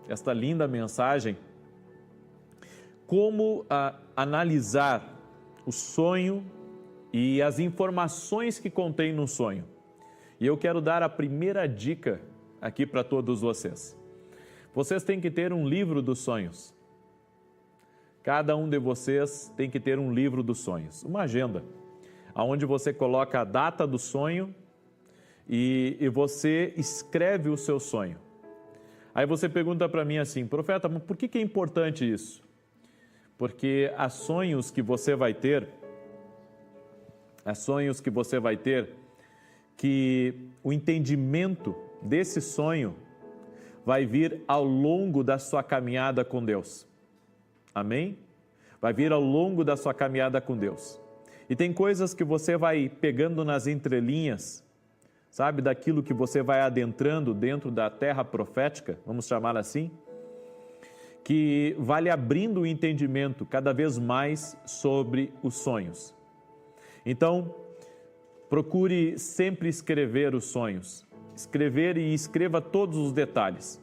esta linda mensagem, como analisar o sonho e as informações que contém no sonho. E eu quero dar a primeira dica aqui para todos vocês. Vocês têm que ter um livro dos sonhos. Cada um de vocês tem que ter um livro dos sonhos, uma agenda, onde você coloca a data do sonho e você escreve o seu sonho. Aí você pergunta para mim assim: profeta, mas por que é importante isso? Porque há sonhos que você vai ter, que o entendimento desse sonho vai vir ao longo da sua caminhada com Deus. Amém? Vai vir ao longo da sua caminhada com Deus. E tem coisas que você vai pegando nas entrelinhas, sabe, daquilo que você vai adentrando dentro da terra profética, vamos chamar assim, que vai lhe abrindo o entendimento cada vez mais sobre os sonhos. Então, procure sempre escrever os sonhos, escrever e escreva todos os detalhes.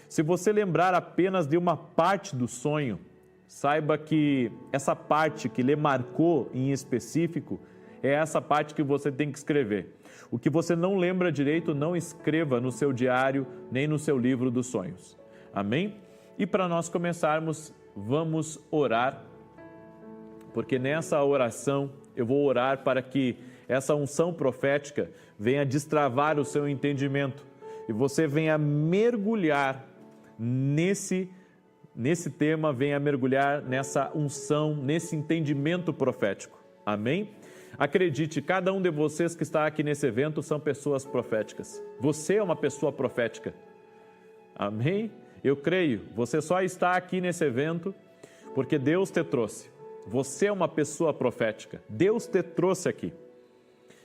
Se você lembrar apenas de uma parte do sonho, saiba que essa parte que lhe marcou em específico é essa parte que você tem que escrever. O que você não lembra direito, não escreva no seu diário, nem no seu livro dos sonhos. Amém? E para nós começarmos, vamos orar, porque nessa oração eu vou orar para que essa unção profética venha destravar o seu entendimento e você venha mergulhar nesse tema, venha mergulhar nessa unção, nesse entendimento profético. Amém? Acredite, cada um de vocês que está aqui nesse evento são pessoas proféticas. Você é uma pessoa profética. Amém? Eu creio, você só está aqui nesse evento porque Deus te trouxe. Você é uma pessoa profética. Deus te trouxe aqui.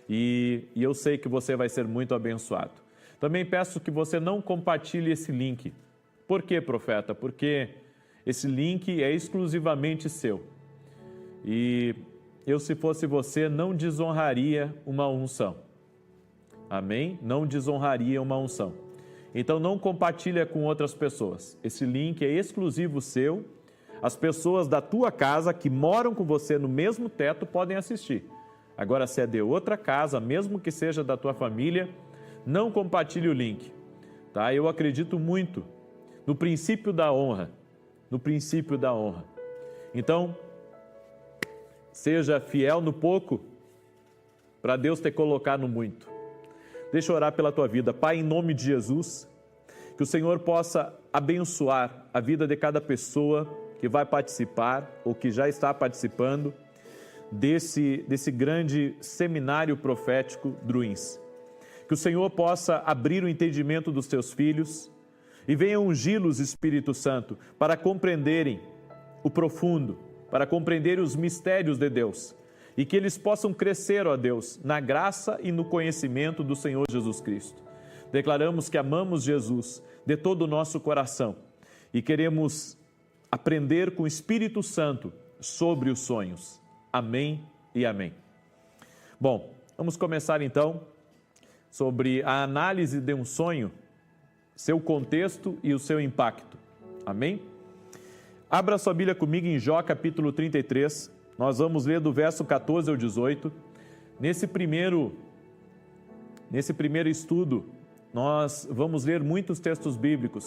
E eu sei que você vai ser muito abençoado. Também peço que você não compartilhe esse link. Por quê, profeta? Porque esse link é exclusivamente seu. E eu, se fosse você, não desonraria uma unção. Amém? Não desonraria uma unção. Então não compartilha com outras pessoas. Esse link é exclusivo seu. As pessoas da tua casa que moram com você no mesmo teto podem assistir. Agora, se é de outra casa, mesmo que seja da tua família, não compartilhe o link. Tá? Eu acredito muito no princípio da honra. No princípio da honra. Então, seja fiel no pouco, para Deus te colocar no muito. Deixa eu orar pela tua vida. Pai, em nome de Jesus, que o Senhor possa abençoar a vida de cada pessoa que vai participar ou que já está participando desse grande seminário profético Druins. Que o Senhor possa abrir o entendimento dos teus filhos e venha ungí-los, Espírito Santo, para compreenderem o profundo, para compreenderem os mistérios de Deus e que eles possam crescer, ó Deus, na graça e no conhecimento do Senhor Jesus Cristo. Declaramos que amamos Jesus de todo o nosso coração e queremos aprender com o Espírito Santo sobre os sonhos. Amém e amém. Bom, vamos começar então sobre a análise de um sonho, seu contexto e o seu impacto. Amém? Abra sua Bíblia comigo em Jó capítulo 33, nós vamos ler do verso 14 ao 18. Nesse primeiro estudo, nós vamos ler muitos textos bíblicos,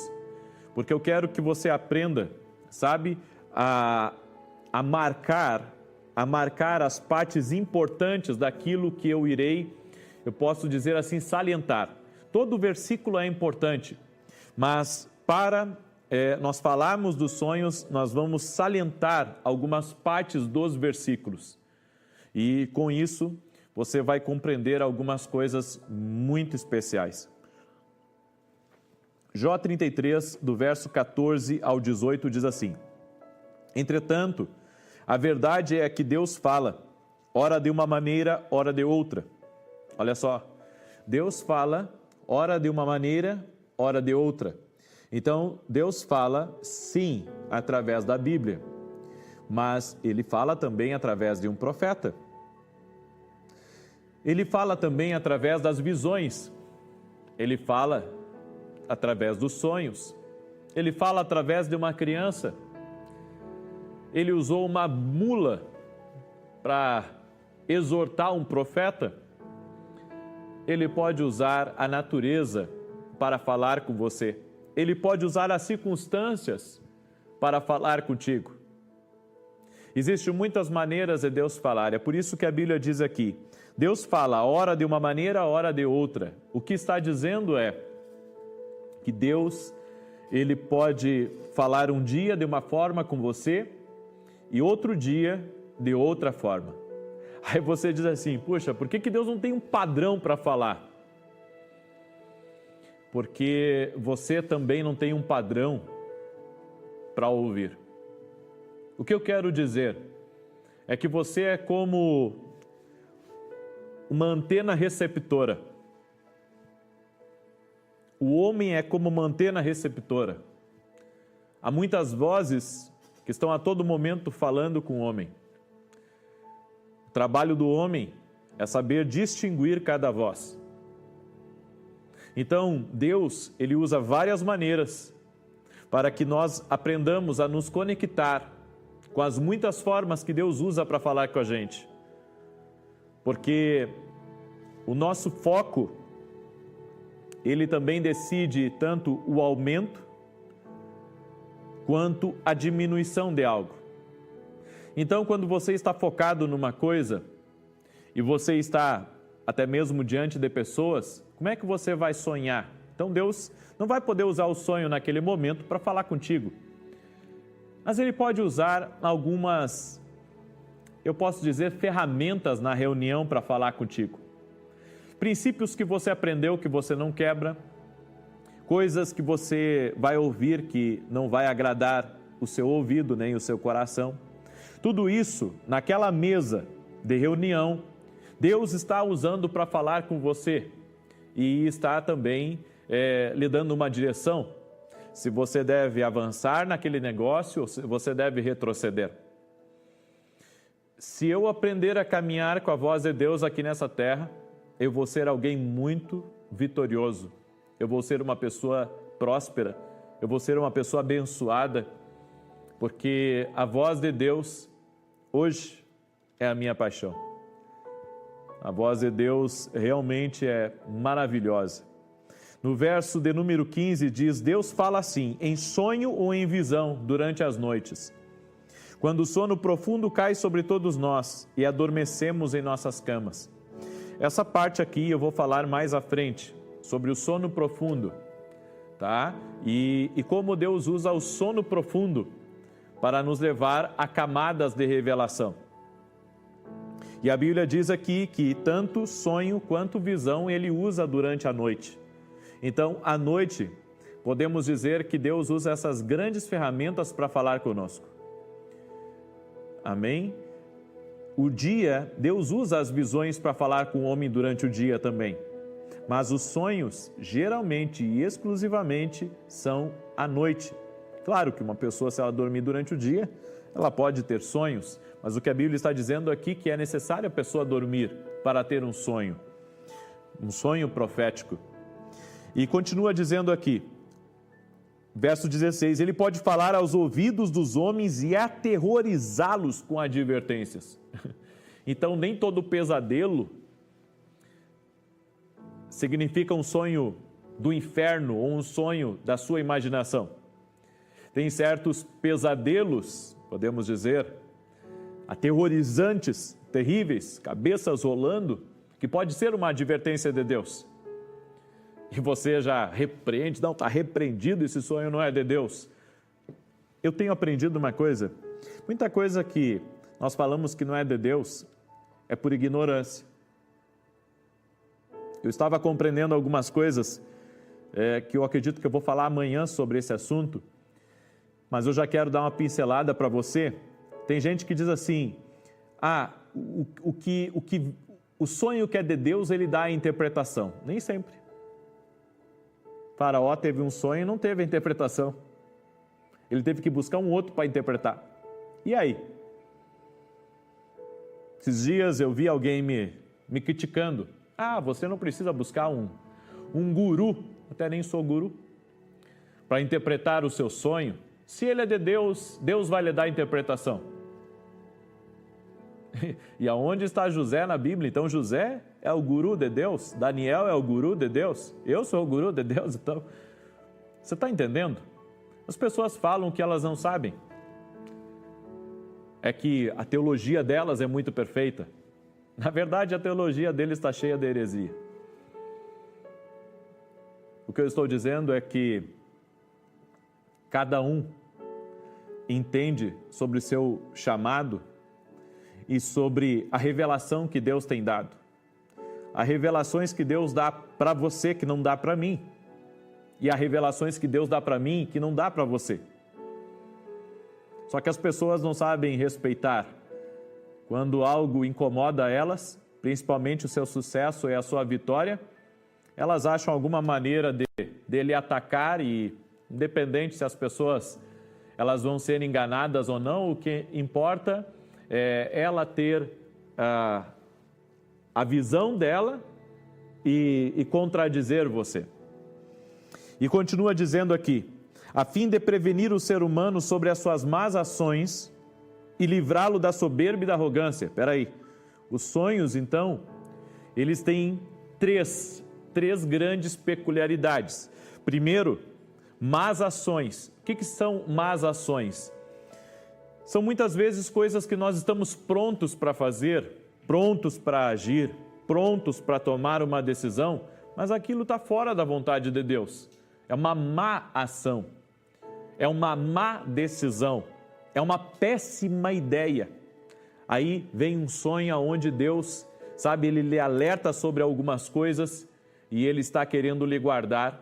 porque eu quero que você aprenda, sabe, a marcar as partes importantes daquilo que eu posso dizer assim, salientar. Todo versículo é importante, mas para nós falarmos dos sonhos, nós vamos salientar algumas partes dos versículos. E com isso, você vai compreender algumas coisas muito especiais. Jó 33, do verso 14 ao 18, diz assim: Entretanto, a verdade é que Deus fala, ora de uma maneira, ora de outra. Olha só, Deus fala, ora de uma maneira, ora de outra. Então, Deus fala, sim, através da Bíblia, mas Ele fala também através de um profeta. Ele fala também através das visões. Ele fala através dos sonhos. Ele fala através de uma criança. Ele usou uma mula para exortar um profeta. Ele pode usar a natureza para falar com você. Ele pode usar as circunstâncias para falar contigo. Existem muitas maneiras de Deus falar. É por isso que a Bíblia diz aqui: Deus fala ora de uma maneira, ora de outra. O que está dizendo é que Deus, Ele pode falar um dia de uma forma com você e outro dia de outra forma. Aí você diz assim: puxa, por que Deus não tem um padrão para falar? Porque você também não tem um padrão para ouvir. O que eu quero dizer é que você é como uma antena receptora. O homem é como uma antena receptora. Há muitas vozes que estão a todo momento falando com o homem. O trabalho do homem é saber distinguir cada voz. Então, Deus, Ele usa várias maneiras para que nós aprendamos a nos conectar com as muitas formas que Deus usa para falar com a gente. Porque o nosso foco, ele também decide tanto o aumento quanto a diminuição de algo. Então, quando você está focado numa coisa e você está até mesmo diante de pessoas, como é que você vai sonhar? Então Deus não vai poder usar o sonho naquele momento para falar contigo. Mas Ele pode usar algumas, eu posso dizer, ferramentas na reunião para falar contigo. Princípios que você aprendeu que você não quebra, coisas que você vai ouvir que não vai agradar o seu ouvido nem o seu coração. Tudo isso, naquela mesa de reunião, Deus está usando para falar com você e está também lhe dando uma direção. Se você deve avançar naquele negócio ou se você deve retroceder. Se eu aprender a caminhar com a voz de Deus aqui nessa terra, eu vou ser alguém muito vitorioso. Eu vou ser uma pessoa próspera. Eu vou ser uma pessoa abençoada. Porque a voz de Deus, hoje, é a minha paixão. A voz de Deus realmente é maravilhosa. No verso de número 15 diz: Deus fala assim, em sonho ou em visão, durante as noites. Quando o sono profundo cai sobre todos nós e adormecemos em nossas camas. Essa parte aqui eu vou falar mais à frente, sobre o sono profundo, tá? E como Deus usa o sono profundo para nos levar a camadas de revelação. E a Bíblia diz aqui que tanto sonho quanto visão Ele usa durante a noite. Então, à noite, podemos dizer que Deus usa essas grandes ferramentas para falar conosco. Amém? O dia, Deus usa as visões para falar com o homem durante o dia também. Mas os sonhos, geralmente e exclusivamente, são à noite. Claro que uma pessoa, se ela dormir durante o dia, ela pode ter sonhos, mas o que a Bíblia está dizendo aqui é que é necessário a pessoa dormir para ter um sonho profético. E continua dizendo aqui, verso 16, ele pode falar aos ouvidos dos homens e aterrorizá-los com advertências. Então, nem todo pesadelo significa um sonho do inferno ou um sonho da sua imaginação. Tem certos pesadelos, podemos dizer, aterrorizantes, terríveis, cabeças rolando, que pode ser uma advertência de Deus. E você já repreende, não, está repreendido, esse sonho não é de Deus. Eu tenho aprendido uma coisa, muita coisa que nós falamos que não é de Deus, é por ignorância. Eu estava compreendendo algumas coisas que eu acredito que eu vou falar amanhã sobre esse assunto, mas eu já quero dar uma pincelada para você. Tem gente que diz assim, o sonho que é de Deus, ele dá a interpretação. Nem sempre. Faraó teve um sonho e não teve a interpretação. Ele teve que buscar um outro para interpretar. E aí? Esses dias eu vi alguém me criticando. Você não precisa buscar um guru. Até nem sou guru. para interpretar o seu sonho, se ele é de Deus, Deus vai lhe dar a interpretação. E aonde está José na Bíblia? Então José é o guru de Deus, Daniel é o guru de Deus, eu sou o guru de Deus, então. Você está entendendo? As pessoas falam que elas não sabem. É que a teologia delas é muito perfeita. Na verdade, a teologia deles está cheia de heresia. O que eu estou dizendo é que cada um entende sobre o seu chamado e sobre a revelação que Deus tem dado. Há revelações que Deus dá para você que não dá para mim. E há revelações que Deus dá para mim que não dá para você. Só que as pessoas não sabem respeitar. Quando algo incomoda elas, principalmente o seu sucesso e a sua vitória, elas acham alguma maneira de lhe atacar e, independente se as pessoas elas vão ser enganadas ou não, o que importa é ela ter a visão dela e contradizer você. E continua dizendo aqui, a fim de prevenir o ser humano sobre as suas más ações e livrá-lo da soberba e da arrogância. Espera aí, os sonhos, então, eles têm três grandes peculiaridades. Primeiro, más ações. O que são más ações? São muitas vezes coisas que nós estamos prontos para fazer, prontos para agir, prontos para tomar uma decisão, mas aquilo está fora da vontade de Deus. É uma má ação, é uma má decisão, é uma péssima ideia. Aí vem um sonho onde Deus, sabe, Ele lhe alerta sobre algumas coisas e Ele está querendo lhe guardar,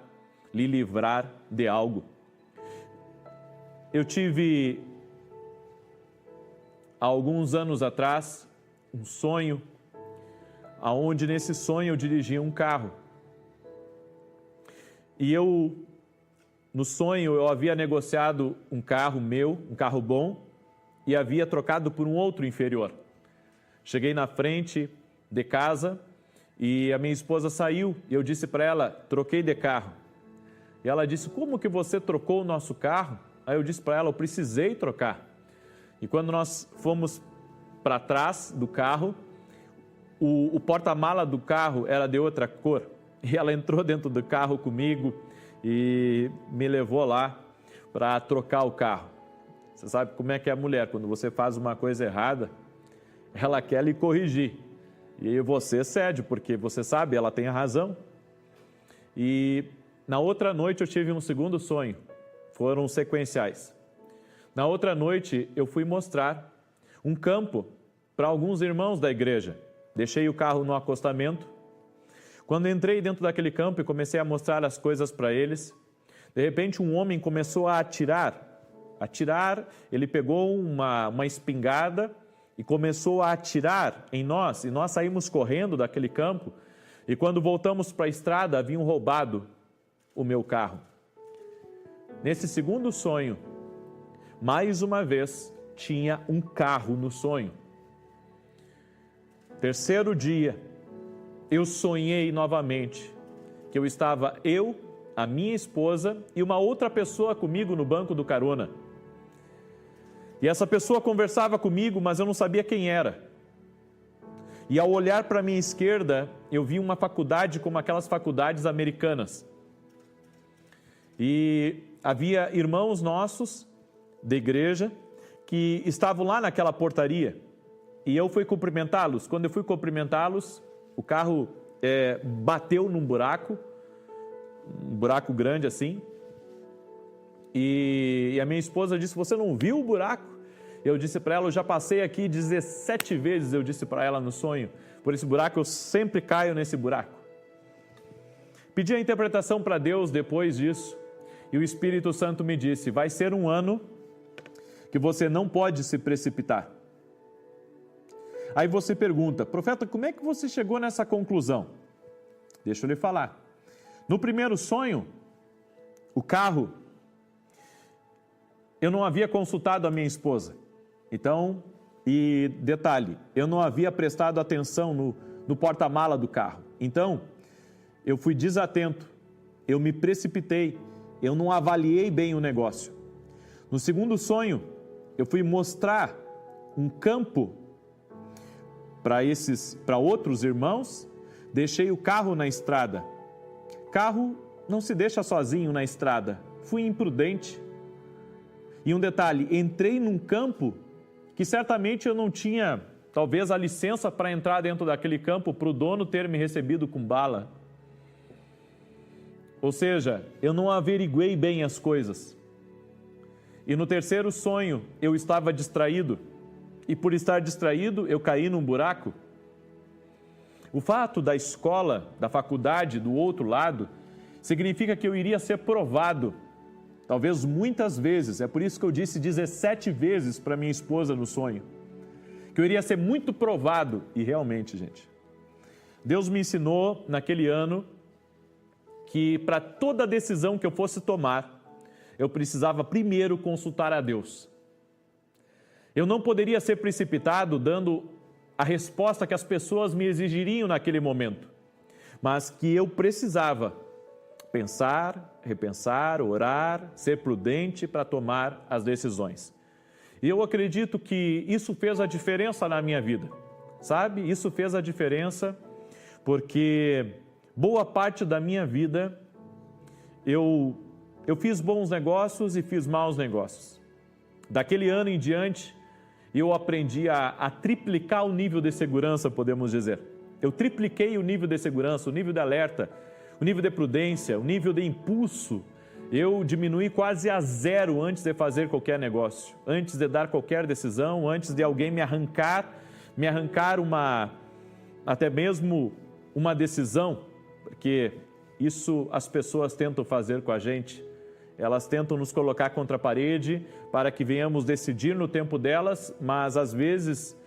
lhe livrar de algo. Eu tive, há alguns anos atrás, um sonho, onde nesse sonho eu dirigia um carro. E no sonho, eu havia negociado um carro meu, um carro bom, e havia trocado por um outro inferior. Cheguei na frente de casa e a minha esposa saiu e eu disse para ela, troquei de carro. E ela disse, como que você trocou o nosso carro? Aí eu disse para ela, eu precisei trocar. E quando nós fomos para trás do carro, o porta-mala do carro era de outra cor. E ela entrou dentro do carro comigo e me levou lá para trocar o carro. Você sabe como é que é a mulher, quando você faz uma coisa errada, ela quer lhe corrigir. E você cede, porque você sabe, ela tem a razão. E na outra noite eu tive um segundo sonho, foram sequenciais. Na outra noite eu fui mostrar um campo para alguns irmãos da igreja. Deixei o carro no acostamento. Quando entrei dentro daquele campo e comecei a mostrar as coisas para eles, de repente um homem começou a atirar, ele pegou uma espingarda e começou a atirar em nós, e nós saímos correndo daquele campo, e quando voltamos para a estrada, haviam roubado o meu carro. Nesse segundo sonho, mais uma vez, tinha um carro no sonho. Terceiro dia, eu sonhei novamente que eu estava a minha esposa e uma outra pessoa comigo no banco do carona. E essa pessoa conversava comigo, mas eu não sabia quem era. E ao olhar para a minha esquerda, eu vi uma faculdade como aquelas faculdades americanas. E havia irmãos nossos da igreja que estavam lá naquela portaria. E eu fui cumprimentá-los. Quando eu fui cumprimentá-los, o carro bateu num buraco, um buraco grande assim. E a minha esposa disse, você não viu o buraco? Eu disse para ela, eu já passei aqui 17 vezes, eu disse para ela no sonho, por esse buraco eu sempre caio nesse buraco. Pedi a interpretação para Deus depois disso, e o Espírito Santo me disse, vai ser um ano que você não pode se precipitar. Aí você pergunta, profeta, como é que você chegou nessa conclusão? Deixa eu lhe falar. No primeiro sonho, o carro, eu não havia consultado a minha esposa. Então, e detalhe, eu não havia prestado atenção no porta-mala do carro. Então, eu fui desatento, eu me precipitei eu não avaliei bem o negócio. No segundo sonho, eu fui mostrar um campo para outros irmãos, deixei o carro na estrada. Carro não se deixa sozinho na estrada. Fui imprudente. E um detalhe, entrei num campo que certamente eu não tinha, talvez, a licença para entrar dentro daquele campo, para o dono ter me recebido com bala. Ou seja, eu não averiguei bem as coisas. E no terceiro sonho, eu estava distraído. E por estar distraído, eu caí num buraco. O fato da escola, da faculdade, do outro lado, significa que eu iria ser provado, talvez muitas vezes. É por isso que eu disse 17 vezes para minha esposa no sonho, que eu iria ser muito provado. E realmente, gente, Deus me ensinou naquele ano que para toda decisão que eu fosse tomar, eu precisava primeiro consultar a Deus. Eu não poderia ser precipitado dando a resposta que as pessoas me exigiriam naquele momento, mas que eu precisava pensar, repensar, orar, ser prudente para tomar as decisões. E eu acredito que isso fez a diferença na minha vida, sabe? Isso fez a diferença porque boa parte da minha vida eu fiz bons negócios e fiz maus negócios. Daquele ano em diante, eu aprendi a triplicar o nível de segurança, podemos dizer. Eu tripliquei o nível de segurança, o nível de alerta, o nível de prudência, o nível de impulso. Eu diminuí quase a zero antes de fazer qualquer negócio, antes de dar qualquer decisão, antes de alguém me arrancar até mesmo uma decisão, porque isso as pessoas tentam fazer com a gente. Elas tentam nos colocar contra a parede para que venhamos decidir no tempo delas, mas às vezes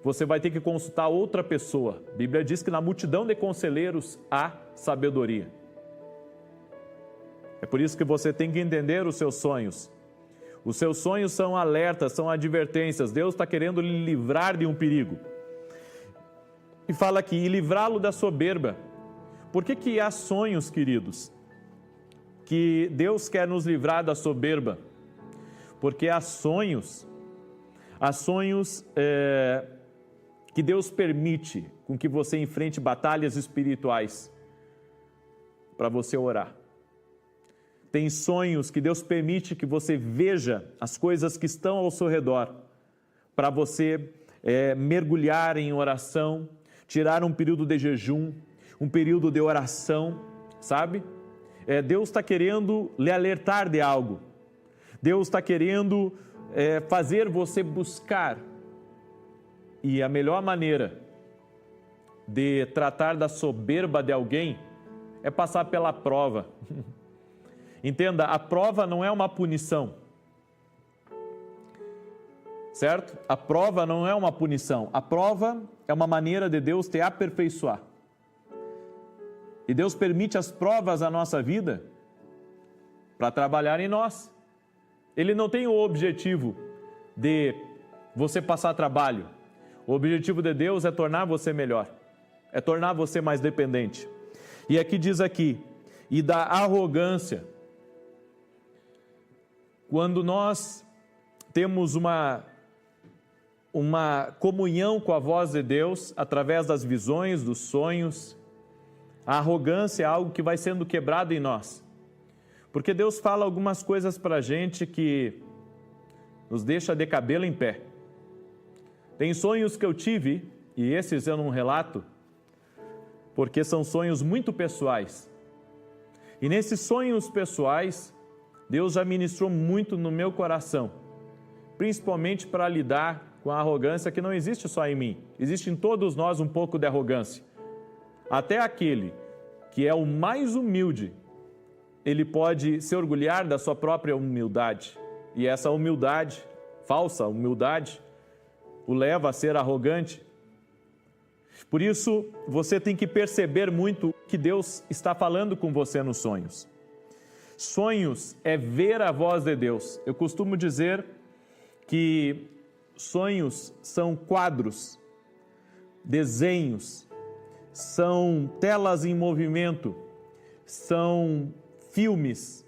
você vai ter que consultar outra pessoa. A Bíblia diz que na multidão de conselheiros há sabedoria. É por isso que você tem que entender os seus sonhos. Os seus sonhos são alertas, são advertências. Deus está querendo lhe livrar de um perigo. E fala aqui, e livrá-lo da soberba. Por que há sonhos, queridos, que Deus quer nos livrar da soberba? Porque há sonhos que Deus permite com que você enfrente batalhas espirituais para você orar. Tem sonhos que Deus permite que você veja as coisas que estão ao seu redor, para você mergulhar em oração, tirar um período de jejum, um período de oração, sabe? Deus está querendo lhe alertar de algo. Deus está querendo fazer você buscar. E a melhor maneira de tratar da soberba de alguém é passar pela prova. Entenda, a prova não é uma punição. Certo? A prova não é uma punição. A prova é uma maneira de Deus te aperfeiçoar. E Deus permite as provas na nossa vida para trabalhar em nós. Ele não tem o objetivo de você passar trabalho. O objetivo de Deus é tornar você melhor, é tornar você mais dependente. E aqui diz aqui, e da arrogância. Quando nós temos uma comunhão com a voz de Deus, através das visões, dos sonhos, a arrogância é algo que vai sendo quebrado em nós. Porque Deus fala algumas coisas para a gente que nos deixa de cabelo em pé. Tem sonhos que eu tive, e esses eu não relato, porque são sonhos muito pessoais. E nesses sonhos pessoais, Deus já ministrou muito no meu coração, principalmente para lidar com a arrogância que não existe só em mim, existe em todos nós um pouco de arrogância. Até aquele que é o mais humilde, ele pode se orgulhar da sua própria humildade. E essa humildade, falsa humildade, o leva a ser arrogante. Por isso, você tem que perceber muito que Deus está falando com você nos sonhos. Sonhos é ver a voz de Deus. Eu costumo dizer que sonhos são quadros, desenhos, são telas em movimento, são filmes,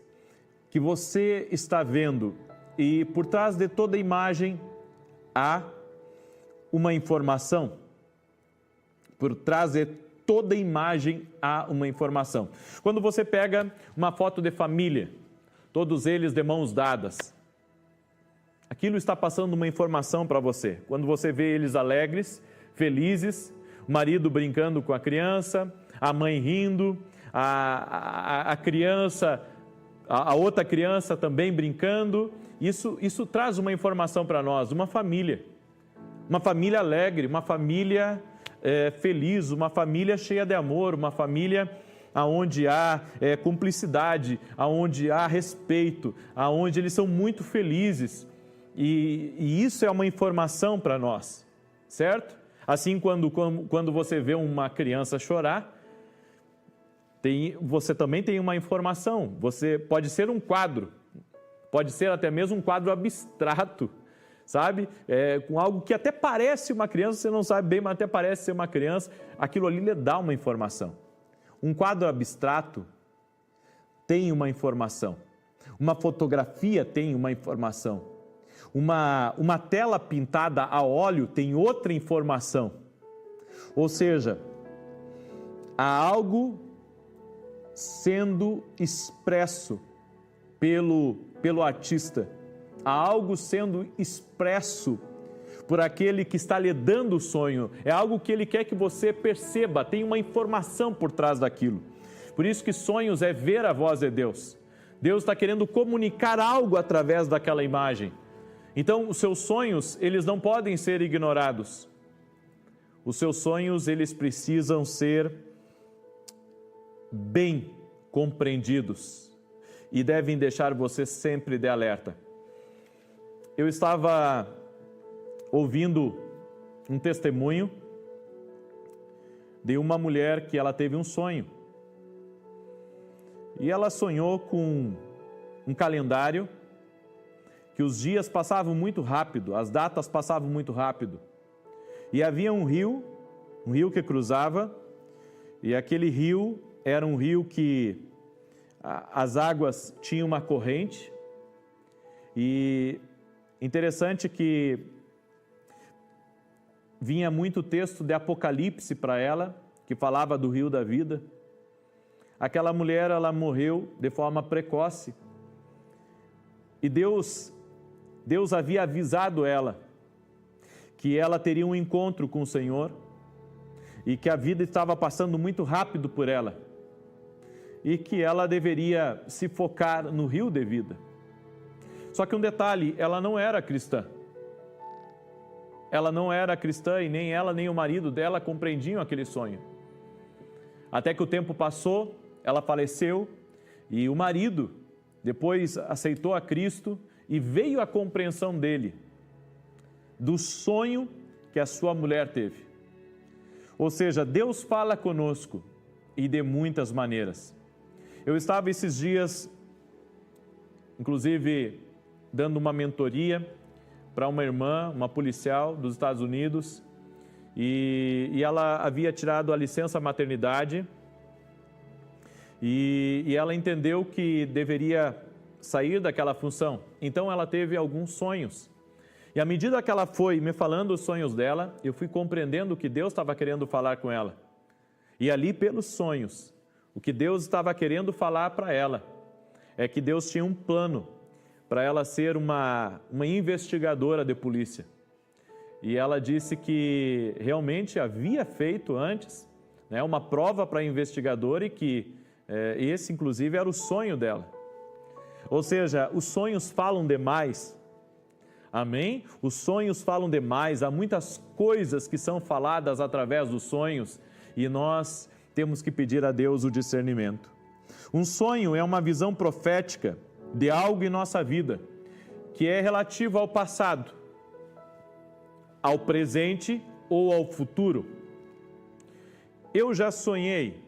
que você está vendo e por trás de toda imagem há uma informação. Por trás de toda imagem há uma informação. Quando você pega uma foto de família, todos eles de mãos dadas, aquilo está passando uma informação para você. Quando você vê eles alegres, felizes, o marido brincando com a criança, a mãe rindo, a criança, a outra criança também brincando, isso traz uma informação para nós, uma família alegre, uma família feliz, uma família cheia de amor, uma família onde há cumplicidade, onde há respeito, onde eles são muito felizes. E isso é uma informação para nós, certo? Assim, quando você vê uma criança chorar, você também tem uma informação. Você pode ser um quadro, pode ser até mesmo um quadro abstrato, sabe? Com algo que até parece uma criança, você não sabe bem, mas até parece ser uma criança, aquilo ali lhe dá uma informação. Um quadro abstrato tem uma informação, uma fotografia tem uma informação, uma tela pintada a óleo tem outra informação. Ou seja, há algo sendo expresso pelo artista, há algo sendo expresso por aquele que está lhe dando o sonho, é algo que ele quer que você perceba, tem uma informação por trás daquilo. Por isso que sonhos é ver a voz de Deus. Deus está querendo comunicar algo através daquela imagem. Então, os seus sonhos, eles não podem ser ignorados. Os seus sonhos, eles precisam ser bem compreendidos e devem deixar você sempre de alerta. Eu estava ouvindo um testemunho de uma mulher que ela teve um sonho. E ela sonhou com um calendário que os dias passavam muito rápido, as datas passavam muito rápido. E havia um rio que cruzava, e aquele rio era um rio que as águas tinham uma corrente. E interessante que vinha muito texto de Apocalipse para ela, que falava do rio da vida. Aquela mulher, ela morreu de forma precoce. E Deus havia avisado ela que ela teria um encontro com o Senhor e que a vida estava passando muito rápido por ela e que ela deveria se focar no rio de vida. Só que um detalhe, ela não era cristã. Ela não era cristã e nem ela nem o marido dela compreendiam aquele sonho. Até que o tempo passou, ela faleceu e o marido depois aceitou a Cristo e veio a compreensão dele do sonho que a sua mulher teve. Ou seja, Deus fala conosco e de muitas maneiras. Eu estava esses dias, inclusive, dando uma mentoria para uma irmã, uma policial dos Estados Unidos, e ela havia tirado a licença maternidade e ela entendeu que deveria sair daquela função. Então ela teve alguns sonhos. E à medida que ela foi me falando os sonhos dela, eu fui compreendendo o que Deus estava querendo falar com ela. E ali pelos sonhos, o que Deus estava querendo falar para ela é que Deus tinha um plano para ela ser uma investigadora de polícia. E ela disse que realmente havia feito antes uma prova para investigadora e que esse, inclusive, era o sonho dela. Ou seja, os sonhos falam demais. Amém? Os sonhos falam demais. Há muitas coisas que são faladas através dos sonhos e nós temos que pedir a Deus o discernimento. Um sonho é uma visão profética de algo em nossa vida que é relativo ao passado, ao presente ou ao futuro. Eu já sonhei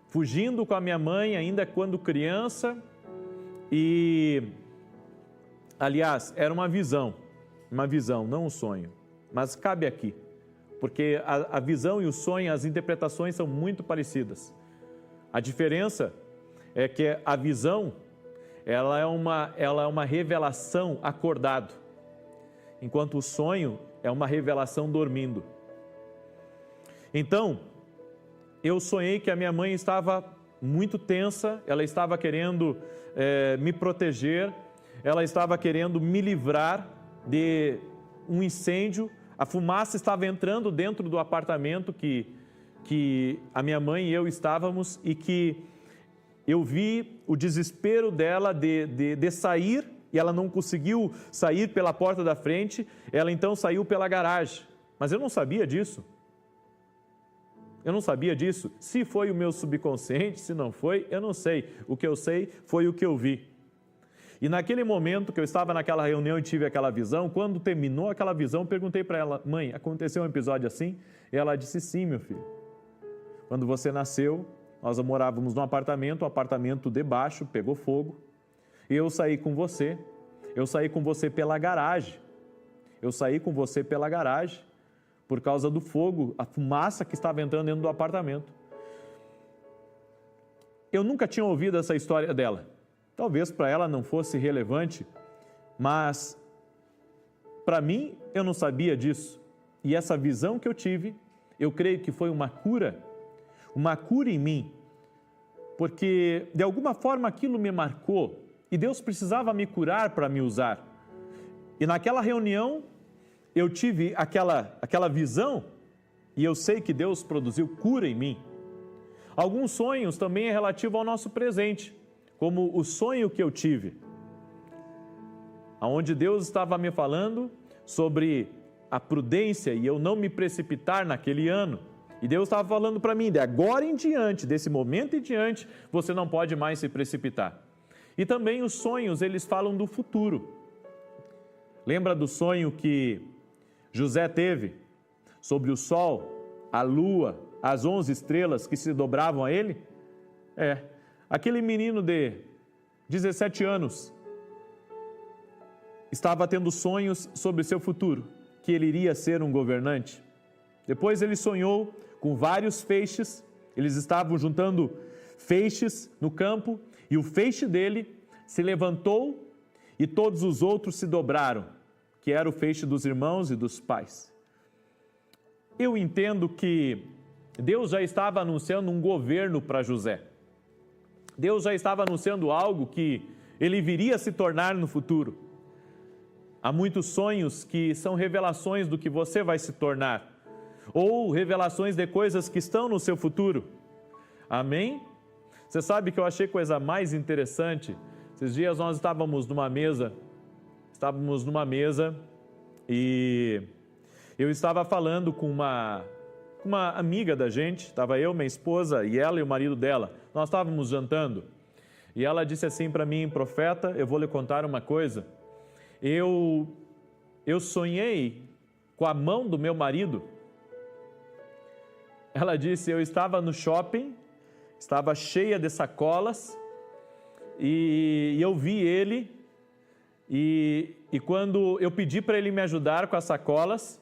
fugindo com a minha mãe ainda quando criança e, aliás, era uma visão, não um sonho, mas cabe aqui, porque a visão e o sonho, as interpretações são muito parecidas. A diferença é que a visão ela é uma revelação acordado, enquanto o sonho é uma revelação dormindo. Então, eu sonhei que a minha mãe estava muito tensa, ela estava querendo me proteger, ela estava querendo me livrar de um incêndio, a fumaça estava entrando dentro do apartamento que a minha mãe e eu estávamos, e que eu vi o desespero dela de sair, e ela não conseguiu sair pela porta da frente, ela então saiu pela garagem, mas eu não sabia disso. Eu não sabia disso. Se foi o meu subconsciente, se não foi, eu não sei. O que eu sei foi o que eu vi. E naquele momento que eu estava naquela reunião e tive aquela visão, quando terminou aquela visão, eu perguntei para ela: mãe, aconteceu um episódio assim? E ela disse: sim, meu filho. Quando você nasceu, nós morávamos num apartamento, o apartamento de baixo pegou fogo, e eu saí com você pela garagem. Eu saí com você pela garagem, por causa do fogo, a fumaça que estava entrando dentro do apartamento. Eu nunca tinha ouvido essa história dela. Talvez para ela não fosse relevante, mas para mim eu não sabia disso. E essa visão que eu tive, eu creio que foi uma cura em mim, porque de alguma forma aquilo me marcou e Deus precisava me curar para me usar. E naquela reunião eu tive aquela visão e eu sei que Deus produziu cura em mim. Alguns sonhos também é relativo ao nosso presente, como o sonho que eu tive, onde Deus estava me falando sobre a prudência e eu não me precipitar naquele ano. E Deus estava falando para mim, de agora em diante, desse momento em diante, você não pode mais se precipitar. E também os sonhos, eles falam do futuro. Lembra do sonho que José teve sobre o sol, a lua, as 11 estrelas que se dobravam a ele? Aquele menino de 17 anos estava tendo sonhos sobre seu futuro, que ele iria ser um governante. Depois ele sonhou com vários feixes, eles estavam juntando feixes no campo, e o feixe dele se levantou e todos os outros se dobraram, que era o feixe dos irmãos e dos pais. Eu entendo que Deus já estava anunciando um governo para José. Deus já estava anunciando algo que ele viria a se tornar no futuro. Há muitos sonhos que são revelações do que você vai se tornar, ou revelações de coisas que estão no seu futuro. Amém? Você sabe que eu achei coisa mais interessante? Esses dias nós estávamos numa mesa e eu estava falando com uma amiga da gente, estava eu, minha esposa e ela e o marido dela. Nós estávamos jantando e ela disse assim para mim: profeta, eu vou lhe contar uma coisa. Eu sonhei com a mão do meu marido. Ela disse: eu estava no shopping, estava cheia de sacolas e eu vi ele e quando eu pedi para ele me ajudar com as sacolas,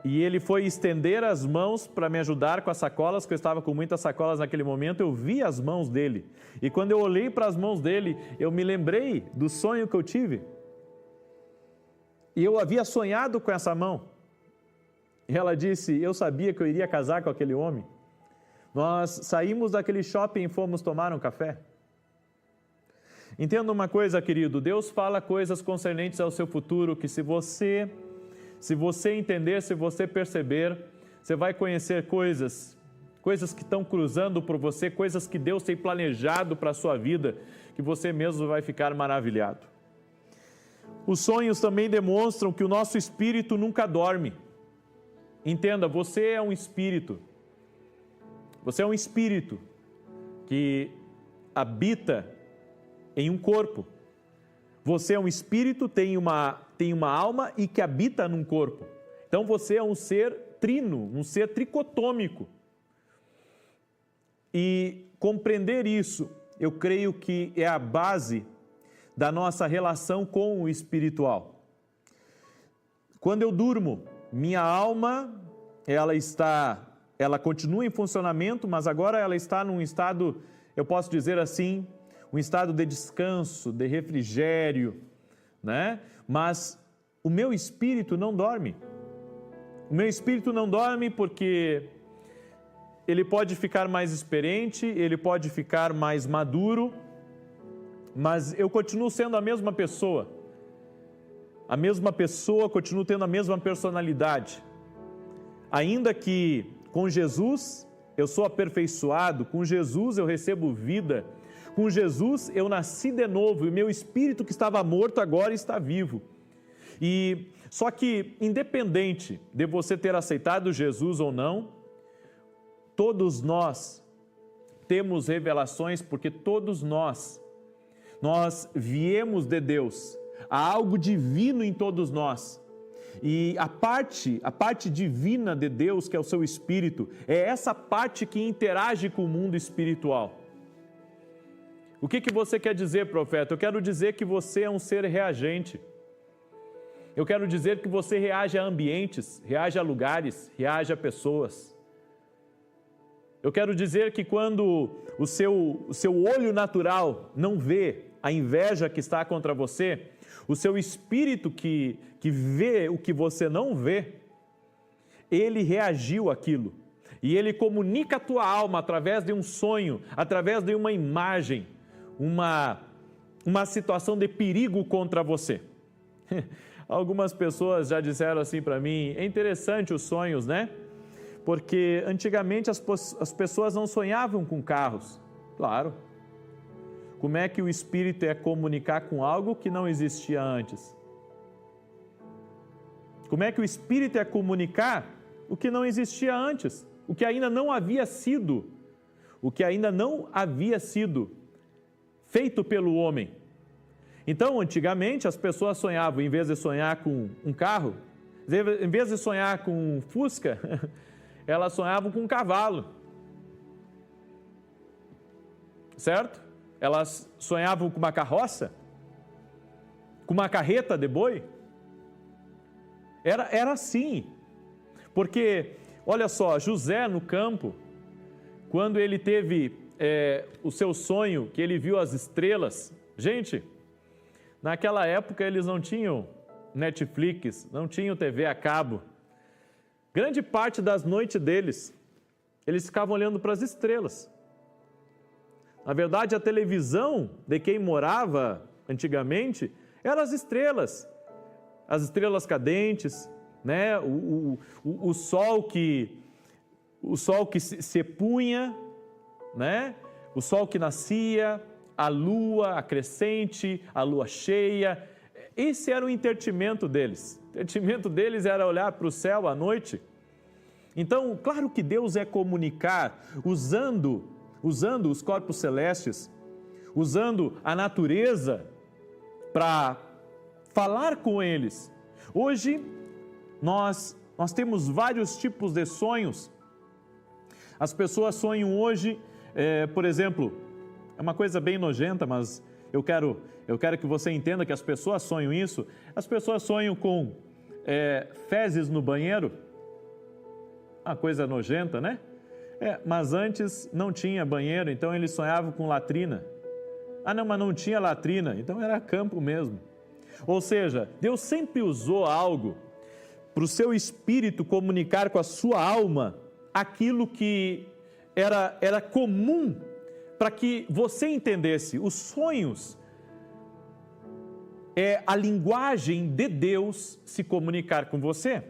e ele foi estender as mãos para me ajudar com as sacolas, que eu estava com muitas sacolas naquele momento, eu vi as mãos dele. E quando eu olhei para as mãos dele, eu me lembrei do sonho que eu tive. E eu havia sonhado com essa mão. E ela disse: eu sabia que eu iria casar com aquele homem. Nós saímos daquele shopping e fomos tomar um café. Entenda uma coisa, querido, Deus fala coisas concernentes ao seu futuro que se você entender, se você perceber, você vai conhecer coisas que estão cruzando por você, coisas que Deus tem planejado para a sua vida, que você mesmo vai ficar maravilhado. Os sonhos também demonstram que o nosso espírito nunca dorme. Entenda, você é um espírito. Você é um espírito que habita em um corpo. Você é um espírito, tem uma alma e que habita num corpo. Então você é um ser trino, um ser tricotômico. E compreender isso, eu creio que é a base da nossa relação com o espiritual. Quando eu durmo, minha alma, ela continua em funcionamento, mas agora ela está num estado, eu posso dizer assim, um estado de descanso, de refrigério, né? Mas o meu espírito não dorme. O meu espírito não dorme porque ele pode ficar mais experiente, ele pode ficar mais maduro, mas eu continuo sendo a mesma pessoa. A mesma pessoa, continuo tendo a mesma personalidade. Ainda que com Jesus eu sou aperfeiçoado, com Jesus eu recebo vida, com Jesus eu nasci de novo e meu espírito que estava morto agora está vivo. E só que independente de você ter aceitado Jesus ou não, todos nós temos revelações, porque todos nós viemos de Deus. Há algo divino em todos nós. E a parte divina de Deus, que é o seu Espírito, é essa parte que interage com o mundo espiritual. O que você quer dizer, profeta? Eu quero dizer que você é um ser reagente. Eu quero dizer que você reage a ambientes, reage a lugares, reage a pessoas. Eu quero dizer que quando o seu olho natural não vê a inveja que está contra você, o seu espírito que vê o que você não vê, ele reagiu àquilo. E ele comunica a tua alma através de um sonho, através de uma imagem, uma situação de perigo contra você. Algumas pessoas já disseram assim para mim, é interessante os sonhos, né? Porque antigamente as pessoas não sonhavam com carros. Claro. Como é que o espírito é comunicar com algo que não existia antes? Como é que o espírito é comunicar o que não existia antes? O que ainda não havia sido. O que ainda não havia sido feito pelo homem. Então, antigamente, as pessoas sonhavam, em vez de sonhar com um carro, em vez de sonhar com um Fusca, elas sonhavam com um cavalo. Certo? Elas sonhavam com uma carroça, com uma carreta de boi. Era assim. Porque, olha só, José no campo, quando ele teve o seu sonho, que ele viu as estrelas, gente, naquela época eles não tinham Netflix, não tinham TV a cabo. Grande parte das noites deles, eles ficavam olhando para as estrelas. Na verdade, a televisão de quem morava antigamente eram as estrelas cadentes, né? O sol que se punha, né? O sol que nascia, a lua, a crescente, a lua cheia. Esse era o entretenimento deles. O entretenimento deles era olhar para o céu à noite. Então, claro que Deus é comunicar usando os corpos celestes, usando a natureza para falar com eles. Hoje, nós temos vários tipos de sonhos. As pessoas sonham hoje, por exemplo, é uma coisa bem nojenta, mas eu quero que você entenda que as pessoas sonham isso. As pessoas sonham com fezes no banheiro, uma coisa nojenta, né? Mas antes não tinha banheiro, então eles sonhavam com latrina. Ah não, mas não tinha latrina, então era campo mesmo. Ou seja, Deus sempre usou algo para o seu espírito comunicar com a sua alma aquilo que era comum para que você entendesse. Os sonhos é a linguagem de Deus se comunicar com você.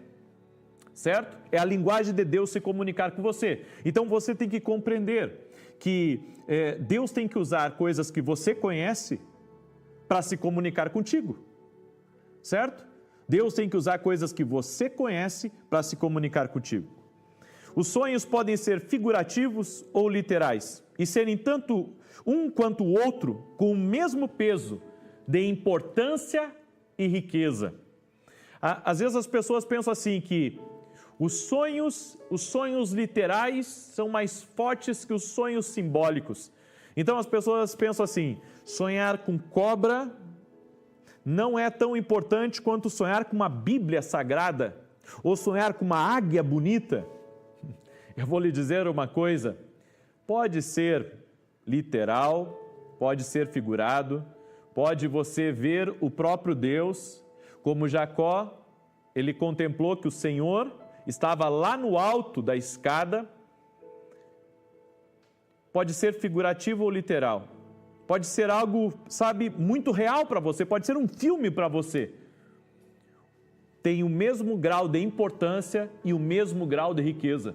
Certo? É a linguagem de Deus se comunicar com você. Então você tem que compreender que Deus tem que usar coisas que você conhece para se comunicar contigo. Certo? Deus tem que usar coisas que você conhece para se comunicar contigo. Os sonhos podem ser figurativos ou literais e serem tanto um quanto o outro com o mesmo peso de importância e riqueza. Às vezes as pessoas pensam assim que os sonhos literais são mais fortes que os sonhos simbólicos. Então as pessoas pensam assim, sonhar com cobra não é tão importante quanto sonhar com uma Bíblia sagrada ou sonhar com uma águia bonita. Eu vou lhe dizer uma coisa, pode ser literal, pode ser figurado, pode você ver o próprio Deus, como Jacó, ele contemplou que o Senhor estava lá no alto da escada. Pode ser figurativo ou literal. Pode ser algo, muito real para você, pode ser um filme para você. Tem o mesmo grau de importância e o mesmo grau de riqueza.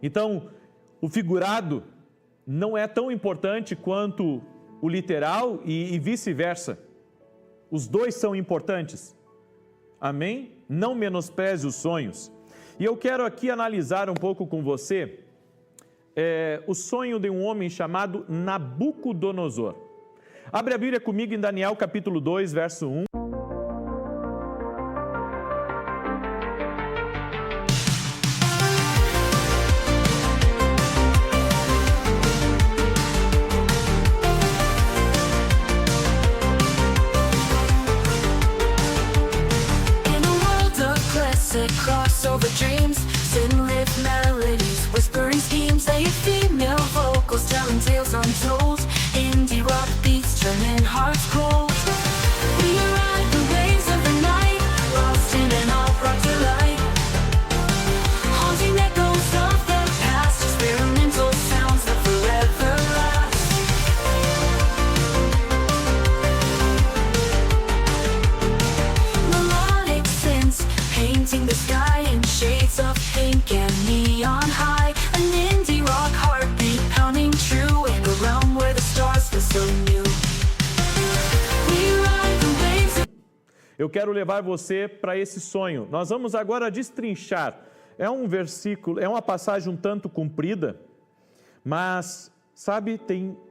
Então, o figurado não é tão importante quanto o literal e vice-versa. Os dois são importantes. Amém? Não menospreze os sonhos. E eu quero aqui analisar um pouco com você o sonho de um homem chamado Nabucodonosor. Abre a Bíblia comigo em Daniel capítulo 2, verso 1. Crossover dreams, sin-lit melodies, whispering schemes, they female vocals telling tales untold, indie rock beats turning hearts cold. We ride the waves of the night, lost in an opera delight, haunting echoes of the past, experimental sounds that forever last. Melodic synths painting the sky in shades of pink and neon high, an indie rock heartbeat pounding true in a realm where the stars feel so new. We ride the waves of... Eu quero levar você para esse sonho. Nós vamos agora destrinchar. É um versículo, é uma passagem um tanto comprida, mas,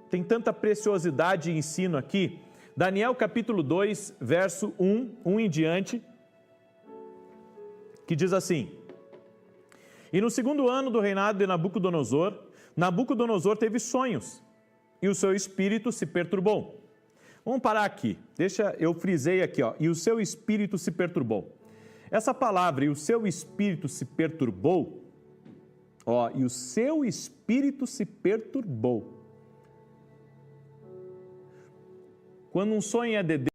tem tanta preciosidade e ensino aqui. Daniel capítulo 2, verso 1 em diante, que diz assim: E no segundo ano do reinado de Nabucodonosor, Nabucodonosor teve sonhos, e o seu espírito se perturbou. Vamos parar aqui, eu frisei aqui, e o seu espírito se perturbou. Essa palavra, e o seu espírito se perturbou, e o seu espírito se perturbou. Quando um sonho é de Deus,